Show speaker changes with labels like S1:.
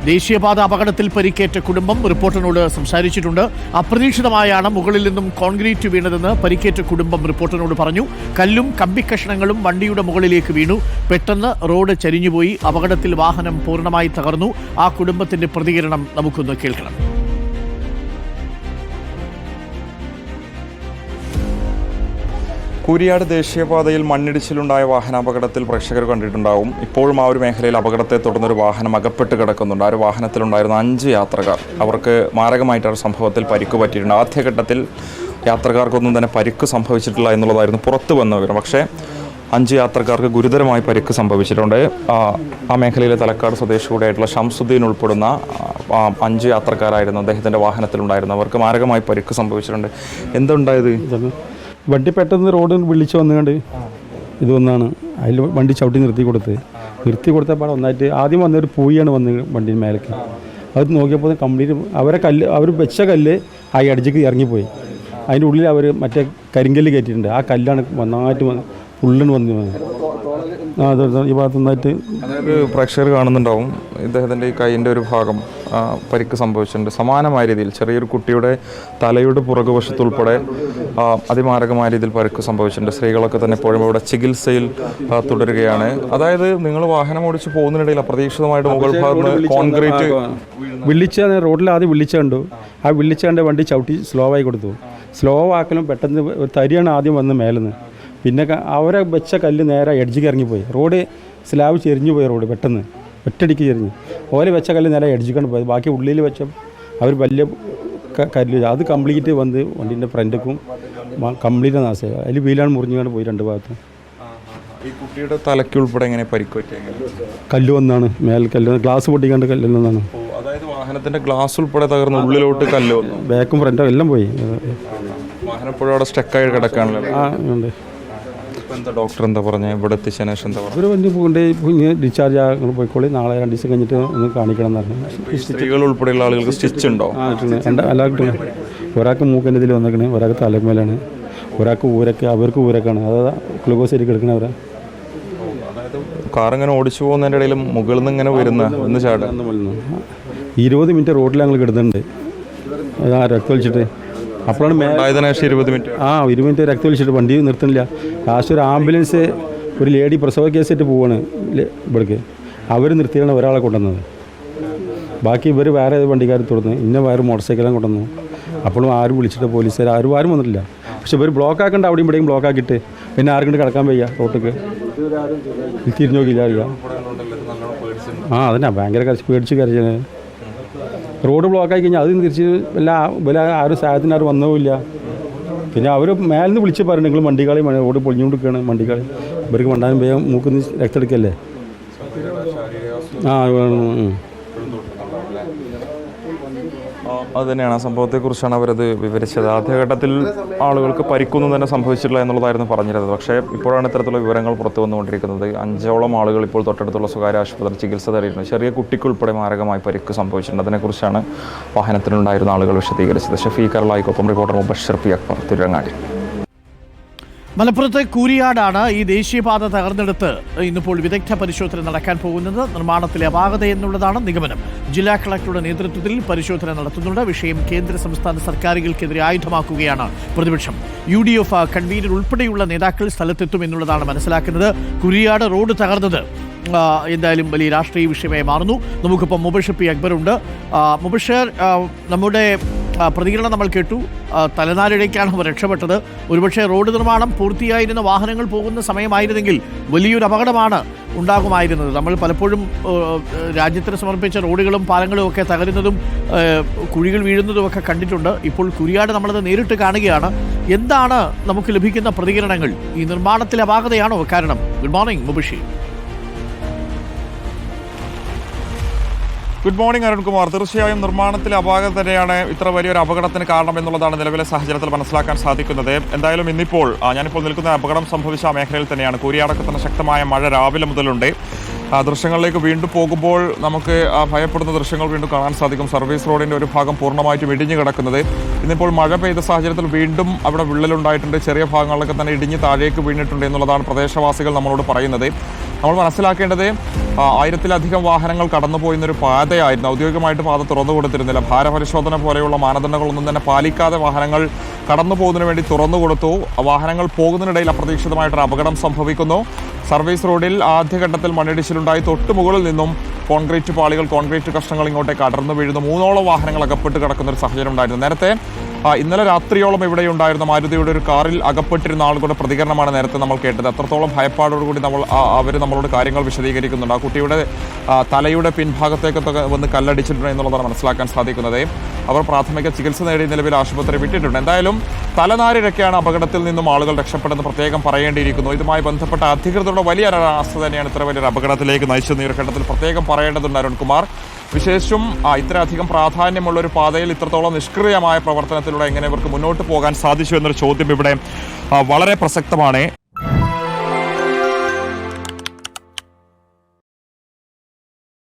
S1: ദേശീയപാത അപകടത്തിൽ പരിക്കേറ്റ കുടുംബം റിപ്പോർട്ടറിനോട് സംസാരിച്ചിട്ടുണ്ട്. അപ്രതീക്ഷിതമായാണ് മുകളിൽ നിന്നും കോൺക്രീറ്റ് വീണതെന്ന് പരിക്കേറ്റ കുടുംബം റിപ്പോർട്ടറിനോട് പറഞ്ഞു. കല്ലും കമ്പിക്കഷണങ്ങളും വണ്ടിയുടെ മുകളിലേക്ക് വീണു. പെട്ടെന്ന് റോഡ് ചരിഞ്ഞുപോയി. അപകടത്തിൽ വാഹനം പൂർണ്ണമായി തകർന്നു. ആ കുടുംബത്തിന്റെ പ്രതികരണം നമുക്കൊന്ന് കേൾക്കണം.
S2: കൂരിയാട് ദേശീയപാതയിൽ മണ്ണിടിച്ചിലുണ്ടായ വാഹനാപകടത്തിൽ പ്രേക്ഷകർ കണ്ടിട്ടുണ്ടാവും. ഇപ്പോഴും ആ ഒരു മേഖലയിൽ അപകടത്തെ തുടർന്നൊരു വാഹനം അകപ്പെട്ട് കിടക്കുന്നുണ്ട്. ആ ഒരു വാഹനത്തിലുണ്ടായിരുന്ന 5 യാത്രക്കാർ, അവർക്ക് മാരകമായിട്ടൊരു സംഭവത്തിൽ പരിക്ക് പറ്റിയിട്ടുണ്ട്. ആദ്യഘട്ടത്തിൽ യാത്രക്കാർക്കൊന്നും തന്നെ പരിക്ക് സംഭവിച്ചിട്ടില്ല എന്നുള്ളതായിരുന്നു പുറത്തു വന്ന വിവരം. പക്ഷേ 5 യാത്രക്കാർക്ക് ഗുരുതരമായി പരിക്ക് സംഭവിച്ചിട്ടുണ്ട്. ആ മേഖലയിലെ തലക്കാട് സ്വദേശി കൂടെയായിട്ടുള്ള ഷംസുദ്ദീൻ ഉൾപ്പെടുന്ന 5 യാത്രക്കാരായിരുന്നു അദ്ദേഹത്തിൻ്റെ വാഹനത്തിലുണ്ടായിരുന്നു. അവർക്ക് മാരകമായി പരിക്ക് സംഭവിച്ചിട്ടുണ്ട്. എന്തുണ്ടായത്?
S3: വണ്ടി പെട്ടെന്ന് റോഡ് വിളിച്ച് വന്നുകൊണ്ട് ഇത് ഒന്നാണ്. അതിൽ വണ്ടി ചവിട്ടി നിർത്തി കൊടുത്തപ്പോൾ ഒന്നായിട്ട് ആദ്യം വന്നൊരു പൂയാണ് വന്ന് വണ്ടിൻ്റെ മേലേക്ക്. അത് നോക്കിയപ്പോൾ കംപ്ലീറ്റ് അവർ വെച്ച കല്ല് ആ അടിച്ചേക്ക് ഇറങ്ങിപ്പോയി. അതിൻ്റെ ഉള്ളിൽ അവർ മറ്റേ കരിങ്കല്ല് കയറ്റിയിട്ടുണ്ട്. ആ കല്ലാണ് നന്നായിട്ട് ഫുള്ളിന് വന്നു. ഈ ഭാഗത്ത് നന്നായിട്ട്
S2: അതായത് പ്രേക്ഷകർ കാണുന്നുണ്ടാവും, ഇദ്ദേഹത്തിൻ്റെ ഈ കൈയിൻ്റെ ഒരു ഭാഗം പരിക്ക് സംഭവിച്ചിട്ടുണ്ട്. സമാനമായ രീതിയിൽ ചെറിയൊരു കുട്ടിയുടെ തലയുടെ പുറകുവശത്തുൾപ്പെടെ അതിമാരകമായ രീതിയിൽ പരിക്ക് സംഭവിച്ചിട്ടുണ്ട്. സ്ത്രീകളൊക്കെ തന്നെ എപ്പോഴും ഇവിടെ ചികിത്സയിൽ തുടരുകയാണ്. അതായത് നിങ്ങൾ വാഹനം ഓടിച്ച് പോകുന്നതിനിടയിൽ അപ്രതീക്ഷിതമായിട്ട് മുകൾ ഭാഗത്ത് കോൺക്രീറ്റ്
S3: റോഡിൽ ആദ്യം വിളിച്ചുകൊണ്ട് ആ വിളിച്ചുകൊണ്ട് വണ്ടി ചവിട്ടി സ്ലോ ആയി കൊടുത്തു. സ്ലോ ആക്കലും പെട്ടെന്ന് ഒരു തരിയാണ് ആദ്യം വന്ന് മേലെന്ന്. പിന്നെ അവരെ വെച്ച കല്ല് നേരെ എഡ്ജിക്ക് ഇറങ്ങിപ്പോയി. റോഡ് സ്ലാബ് ചെരിഞ്ഞു പോയി. റോഡ് പെട്ടെന്ന് ഒറ്റടിക്ക് ചെരിഞ്ഞു. ഓലെ വെച്ച കല്ല് നേരെ എഡ്ജിക്കാണ് പോയത്. ബാക്കി ഉള്ളിൽ വെച്ച അവർ വലിയ കല്ല് അത് കംപ്ലീറ്റ് വന്ന് വണ്ടീൻ്റെ ഫ്രണ്ടിക്കും കംപ്ലീറ്റ് നാശമായി. അതിൽ വീലാണ് മുറിഞ്ഞുകൊണ്ട് പോയി 2 ഭാഗത്തും.
S2: ഈ കുട്ടിയുടെ തലയ്ക്ക് ഉൾപ്പെടെ എങ്ങനെ പരിക്ക് പറ്റി?
S3: കല്ല് വന്നാണ് കല്ല് ഗ്ലാസ് പൊട്ടിക്കാണ്ട് കല്ലിൽ നിന്നാണ്.
S2: അതായത് വാഹനത്തിൻ്റെ ഗ്ലാസ് ഉൾപ്പെടെ തകർന്ന് ഉള്ളിലോട്ട് കല്ല് വന്നു.
S3: ബാക്കും ഫ്രണ്ടും എല്ലാം പോയി.
S2: വാഹനം ഇപ്പോഴും അവിടെ സ്റ്റക്കായി കിടക്കാണല്ലോ.
S3: ഉണ്ട്.
S2: എന്താ ഡോക്ടർ എന്താ പറഞ്ഞത്? ഇവിടെ എത്തിച്ചതിന് ശേഷം എന്താ
S3: ഒരു വണ്ടി കൊണ്ട് ഡിസ്ചാർജ് ആകുമ്പോൾ പോയിക്കോളി, നാളെ 2 ദിവസം കഴിഞ്ഞിട്ട് ഒന്ന് കാണിക്കണം എന്ന് പറഞ്ഞു.
S2: സ്ത്രീകൾ ഉൾപ്പെടെയുള്ള ആളുകൾക്ക് സ്റ്റിച്ച് ഉണ്ടോ?
S3: എല്ലാവർക്കും. ഒരാൾക്ക് മൂക്കിൻ്റെ ഇതിൽ വന്നേക്കണേ, ഒരാൾക്ക് തലമേലാണ്, ഒരാൾക്ക് അവർക്ക് ഊരക്കാണ്. അതായത് ഗ്ലൂക്കോസ് ശരി കിടക്കണവരാ.
S2: കാർ ഇങ്ങനെ ഓടിച്ചു പോകുന്നതിൻ്റെ ഇടയിലും മുകളിൽ നിന്ന് ഇങ്ങനെ ഒന്ന് ചാടുക.
S3: 20 മിനിറ്റ് റോഡിൽ ഞങ്ങൾ കിടന്നുണ്ട് രക്തം ഒഴിച്ചിട്ട്. അപ്പോഴാണ്
S2: 20 മിനിറ്റ്
S3: 20 മിനിറ്റ് രക്തം ഒഴിച്ചിട്ട് വണ്ടി നിർത്തുന്നില്ല. ലാസ്റ്റ് ഒരു ആംബുലൻസ് ഒരു ലേഡി പ്രസവ കേസായിട്ട് പോവാണ് ഇവിടേക്ക്. അവർ നിർത്തിയാണ് ഒരാളെ കൊണ്ടുവന്നത്. ബാക്കി ഇവർ വേറെ വണ്ടിക്കാർ തുടർന്ന് വേറെ മോട്ടോർ സൈക്കിളും കൊണ്ടുവന്നു. അപ്പോഴും ആരും വിളിച്ചിട്ട് പോലീസുകാർ ആരും വന്നിട്ടില്ല. പക്ഷെ ഇവർ ബ്ലോക്ക് ആക്കേണ്ട അവിടെയും ഇവിടെയും ബ്ലോക്ക് ആക്കിയിട്ട് പിന്നെ ആർക്കും കിടക്കാൻ വയ്യ. റോട്ടിക്ക് തിരിഞ്ഞു നോക്കിയില്ല അറിയാം. അതന്നെ ഭയങ്കര പേടിച്ച് കരച്ചത്. റോഡ് ബ്ലോക്കായി കഴിഞ്ഞാൽ അത് തിരിച്ച് ആരും സഹായത്തിന് ആരും വന്നതുമില്ല. പിന്നെ അവർ മേലിൽ നിന്ന് വിളിച്ച് പറഞ്ഞു നിങ്ങൾ വണ്ടികളി റോഡ് പൊളിഞ്ഞുകൊണ്ടിരിക്കുകയാണ്, വണ്ടികളി ഇവർക്ക് മണ്ടാനും വേഗം മൂക്കിന്ന് രക്തം എടുക്കല്ലേ.
S2: അത് തന്നെയാണ് ആ സംഭവത്തെക്കുറിച്ചാണ് അവരത് വിവരിച്ചത്. ആദ്യഘട്ടത്തിൽ ആളുകൾക്ക് പരിക്കൊന്നും തന്നെ സംഭവിച്ചിട്ടില്ല എന്നുള്ളതായിരുന്നു പറഞ്ഞിരുന്നത്. പക്ഷേ ഇപ്പോഴാണ് ഇത്തരത്തിലുള്ള വിവരങ്ങൾ പുറത്തു വന്നുകൊണ്ടിരിക്കുന്നത്. 5ഓളം ആളുകൾ ഇപ്പോൾ തൊട്ടടുത്തുള്ള സ്വകാര്യ ആശുപത്രി ചികിത്സ തേടിയിട്ടുണ്ട്. ചെറിയ കുട്ടിക്കുൾപ്പെടെ മാരകമായി പരിക്ക് സംഭവിച്ചിട്ടുണ്ട്. അതിനെക്കുറിച്ചാണ് വാഹനത്തിലുണ്ടായിരുന്ന ആളുകൾ വിശദീകരിച്ചത്. ഷഫീഖ് അർലായിക്കൊപ്പം റിപ്പോർട്ടർ മുബഷിർ പി അക്ബർ, തിരുവങ്ങാടി.
S1: മലപ്പുറത്ത് കൂരിയാടാണ് ഈ ദേശീയപാത തകർന്നെടുത്ത് ഇന്നിപ്പോൾ വിദഗ്ധ പരിശോധന നടക്കാൻ പോകുന്നത്. നിർമ്മാണത്തിലെ അപാകത എന്നുള്ളതാണ് നിഗമനം. ജില്ലാ കളക്ടറുടെ നേതൃത്വത്തിൽ പരിശോധന നടത്തുന്നുണ്ട്. വിഷയം കേന്ദ്ര സംസ്ഥാന സർക്കാരുകൾക്കെതിരെ ആയുധമാക്കുകയാണ് പ്രതിപക്ഷം. UDF കൺവീനർ ഉൾപ്പെടെയുള്ള നേതാക്കൾ സ്ഥലത്തെത്തും എന്നുള്ളതാണ് മനസ്സിലാക്കുന്നത്. കൂരിയാട് റോഡ് തകർന്നത് എന്തായാലും വലിയ രാഷ്ട്രീയ വിഷയമായി മാറുന്നു. നമുക്കിപ്പോൾ മുബഷിർ പി അക്ബർ ഉണ്ട്. മുബഷിർ, നമ്മുടെ പ്രതികരണം നമ്മൾ കേട്ടു. തലനാരിഴയ്ക്കാണ് അവർ രക്ഷപ്പെട്ടത്. ഒരുപക്ഷെ റോഡ് നിർമ്മാണം പൂർത്തിയായിരുന്ന വാഹനങ്ങൾ പോകുന്ന സമയമായിരുന്നെങ്കിൽ വലിയൊരു അപകടമാണ് ഉണ്ടാകുമായിരുന്നത്. നമ്മൾ പലപ്പോഴും രാജ്യത്തിന് സമർപ്പിച്ച റോഡുകളും പാലങ്ങളും ഒക്കെ തകരുന്നതും കുഴികൾ വീഴുന്നതും ഒക്കെ കണ്ടിട്ടുണ്ട്. ഇപ്പോൾ കൂരിയാട് നമ്മളത് നേരിട്ട് കാണുകയാണ്. എന്താണ് നമുക്ക് ലഭിക്കുന്ന പ്രതികരണങ്ങൾ? ഈ നിർമ്മാണത്തിലെ അപാകതയാണോ കാരണം? Good morning Mubashir.
S2: Good morning Arunkumar. തീർച്ചയായും നിർമ്മാണത്തിലെ അപാകത തന്നെയാണ് ഇത്ര വലിയൊരു അപകടത്തിന് കാരണം എന്നുള്ളതാണ് നിലവിലെ സാഹചര്യത്തിൽ മനസ്സിലാക്കാൻ സാധിക്കുന്നത്. എന്തായാലും ഇന്നിപ്പോൾ ഞാനിപ്പോൾ നിൽക്കുന്ന അപകടം സംഭവിച്ച മേഖലയിൽ തന്നെയാണ്. കൂരിയാടൊക്കെ തന്നെ ശക്തമായ മഴ രാവിലെ മുതലുണ്ട്. ദൃശ്യങ്ങളിലേക്ക് വീണ്ടും പോകുമ്പോൾ നമുക്ക് ഭയപ്പെടുന്ന ദൃശ്യങ്ങൾ വീണ്ടും കാണാൻ സാധിക്കും. സർവീസ് റോഡിൻ്റെ ഒരു ഭാഗം പൂർണ്ണമായിട്ടും ഇടിഞ്ഞു കിടക്കുന്നത്. ഇന്നിപ്പോൾ മഴ പെയ്ത സാഹചര്യത്തിൽ വീണ്ടും അവിടെ വിള്ളലുണ്ടായിട്ടുണ്ട്. ചെറിയ ഭാഗങ്ങളിലൊക്കെ തന്നെ ഇടിഞ്ഞ് താഴേക്ക് വീണിട്ടുണ്ട് എന്നുള്ളതാണ് പ്രദേശവാസികൾ നമ്മളോട് പറയുന്നത്. നമ്മൾ മനസ്സിലാക്കേണ്ടത് 1000-ലധികം വാഹനങ്ങൾ കടന്നുപോയിരുന്നൊരു പാതയായിരുന്നു. ഔദ്യോഗികമായിട്ട് പാത തുറന്നു കൊടുത്തിരുന്നില്ല. ഭാരപരിശോധന പോലെയുള്ള മാനദണ്ഡങ്ങളൊന്നും തന്നെ പാലിക്കാതെ വാഹനങ്ങൾ കടന്നു പോകുന്നതിന് വേണ്ടി തുറന്നു കൊടുത്തു. വാഹനങ്ങൾ പോകുന്നതിനിടയിൽ അപ്രതീക്ഷിതമായിട്ടൊരു അപകടം സംഭവിക്കുന്നു. സർവീസ് റോഡിൽ ആദ്യഘട്ടത്തിൽ മണ്ണിടിച്ചിലുണ്ടായി. തൊട്ട് മുകളിൽ നിന്നും കോൺക്രീറ്റ് പാളികൾ, കോൺക്രീറ്റ് കഷ്ണങ്ങൾ ഇങ്ങോട്ടേക്ക് അടർന്നു വീഴുന്നു. 3ഓളം വാഹനങ്ങൾ അകപ്പെട്ട് കിടക്കുന്ന ഒരു സാഹചര്യം ഉണ്ടായിരുന്നു. നേരത്തെ ഇന്നലെ രാത്രിയോളം ഇവിടെ ഉണ്ടായിരുന്ന മാരുതിയുടെ ഒരു കാറിൽ അകപ്പെട്ടിരുന്ന ആളുകളുടെ പ്രതികരണമാണ് നേരത്തെ നമ്മൾ കേട്ടത്. അത്രത്തോളം ഭയപ്പാടോടുകൂടി അവർ നമ്മളോട് കാര്യങ്ങൾ വിശദീകരിക്കുന്നുണ്ട്. ആ കുട്ടിയുടെ തലയുടെ പിൻഭാഗത്തേക്കൊക്കെ വന്ന് കല്ലടിച്ചിട്ടുണ്ട് എന്നുള്ളതാണ് മനസ്സിലാക്കാൻ സാധിക്കുന്നത്. അവർ പ്രാഥമിക ചികിത്സ നേടി നിലവിൽ ആശുപത്രി വിട്ടിട്ടുണ്ട്. എന്തായാലും തലനാരിഴയ്ക്കാണ് അപകടത്തിൽ നിന്നും ആളുകൾ രക്ഷപ്പെടുന്നത് പ്രത്യേകം പറയേണ്ടിയിരിക്കുന്നു. ഇതുമായി ബന്ധപ്പെട്ട അധികൃതരുടെ വലിയ അനാസ്ഥ തന്നെയാണ് ഇത്ര വലിയൊരു അപകടത്തിലേക്ക് നയിച്ചത്. ഈ ഒരു ഘട്ടത്തിൽ പ്രത്യേകം പറയേണ്ടതുണ്ട് അരുൺകുമാർ. വിശേഷിച്ചും ഇത്രയധികം പ്രാധാന്യമുള്ള ഒരു പാതയിൽ ഇത്രത്തോളം നിഷ്ക്രിയമായ പ്രവർത്തനത്തിലൂടെ എങ്ങനെ ഇവർക്ക് മുന്നോട്ട് പോകാൻ സാധിച്ചു എന്നൊരു ചോദ്യം ഇവിടെ വളരെ പ്രസക്തമാണ്.